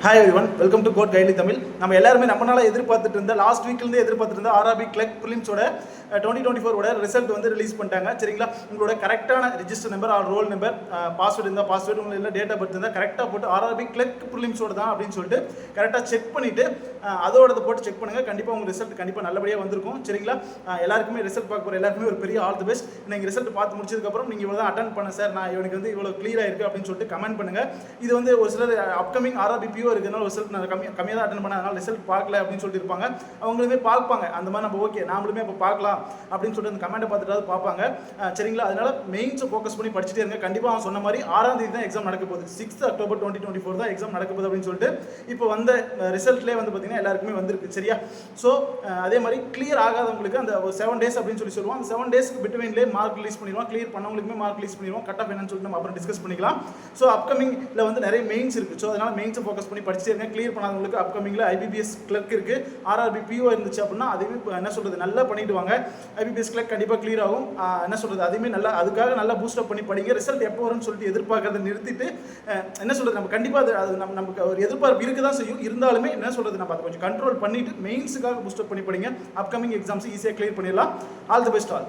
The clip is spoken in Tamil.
Hi everyone, welcome to code கைட்லி தமிழ். நம்ம எல்லாருமே நம்மளால எதிர்பார்த்துட்டு இருந்த லாஸ்ட் வீக்லேருந்து எதிர்பார்த்துட்டு இருந்த ஆர்ஆர்பி கிளர்க் ப்ரிலிம்ஸோட 2024 ரிசல்ட் வந்து ரிலீஸ் பண்ணிட்டாங்க. சரிங்களா, உங்களோட கரெக்டான register number or roll number, password இருந்தால் பாஸ்வேர்டு, உங்களுக்கு இல்லை டேட் ஆஃப் பர்த் இருந்தால் கரெக்டாக போட்டு ஆர்ஆர்பி கிளர்க் ப்ரிலிம்ஸோட தான் அப்படின்னு சொல்லிட்டு கரெக்டாக செக் பண்ணிவிட்டு அதோட போட்டு செக் பண்ணுங்கள். கண்டிப்பாக உங்கள் ரிசல்ட் கண்டிப்பாக நல்லபடியாக வந்திருக்கும். சரிங்களா, எல்லாருக்குமே ரிசல்ட் பார்க்க போகிற எல்லாருக்குமே ஒரு பெரிய ஆல் தி பெஸ்ட். நீங்கள் ரிசல்ட் பார்த்து முடிச்சதுக்கப்புறம் நீங்கள் இவ்வளோ தான் அட்டன் பண்ண சார், நான் இவனுக்கு வந்து இவ்வளோ கிளியராக இருக்குது அப்படின்னு சொல்லிட்டு கமெண்ட் பண்ணுங்கள். இது வந்து ஒரு சிலர் அப்கமிங் ஆர்ஆர்பி பிஓ இருக்கிறதுனால ரிசல்ட் நான் கம்மியாக தான் அட்டன் பண்ண, அதனால் ரிசல்ட் பார்க்கல அப்படின்னு சொல்லிட்டு இருப்பாங்க. அவங்களுமே பார்ப்பாங்க, அந்த மாதிரி நம்ம ஓகே நாமளுமே இப்போ பார்க்கலாம் அப்படின்னு சொல்லிட்டு அந்த கமெண்ட்டை பார்த்துட்டு பார்ப்பாங்க. சரிங்களா, அதனால மெயின்ஸை ஃபோக்கஸ் பண்ணி படிச்சுட்டே இருங்க. கண்டிப்பாக அவன் சொன்ன மாதிரி 6ஆம் தேதி தான் எக்ஸாம் நடக்க போகுது. 6 அக்டோபர் 2024 தான் எக்ஸாம் நடக்க போகுது அப்படின்னு சொல்லிட்டு இப்போ வந்த ரிசல்ட்லேயே வந்து பார்த்தீங்கன்னா எல்லாருக்குமே வந்திருக்கு. சரியா, ஸோ அதே மாதிரி கிளியர் ஆகாதவங்களுக்கு அந்த 7 டேஸ் அப்படின்னு சொல்லுவோம். அந்த 7 டேஸ்க்கு பிட்வீன்லேயே மார்க் ரிலீஸ் பண்ணிடுவோம். கிளியர் பண்ணவங்களுக்குமே மார்க் ரிலீஸ் பண்ணிடுவோம். கட் ஆஃப் என்னன்னு சொல்லிட்டு நம்ம அப்புறம் டிஸ்கஸ் பண்ணிக்கலாம். ஸோ அப்கமிங்கில் வந்து நிறைய மெயின்ஸ் இருக்குது. ஸோ அதனால் மெயின்ஸை ஃபோக்கஸ் பண்ணி படிச்சுட்டே இருங்க. கிளியர் பண்ணாதவங்களுக்கு அப்கமிங்கில் ஐபிபிஎஸ் கிளர்க் இருக்குது, ஆர்ஆர்பி பிஓ இருந்துச்சு அப்படின்னா அதுவே என்ன சொல்கிறது நல்லா பண்ணிட்டு வாங்க. ஐபிபிஎஸ் கிளர்க் கண்டிப்பாக கிளியர் ஆகும். என்ன சொல்கிறது, அதுவுமே நல்லா அதுக்காக நல்லா பூஸ்டப் பண்ணி படிங்க. ரிசல்ட் எப்போ வரும்னு சொல்லிட்டு எதிர்பார்க்கறதை நிறுத்திட்டு என்ன சொல்கிறது, நம்ம கண்டிப்பாக அது நமக்கு ஒரு எதிர்பார்ப்பு இருக்க தான் செய்யும். இருந்தாலுமே என்ன சொல்கிறது, நம்ம அதை கொஞ்சம் கண்ட்ரோல் பண்ணிவிட்டு மெயின்ஸுக்காக பூஸ்டப் பண்ணி படிங்க. அப்கமிங் எக்ஸாம்ஸ் ஈஸியாக கிளியர் பண்ணிடலாம். All the best all.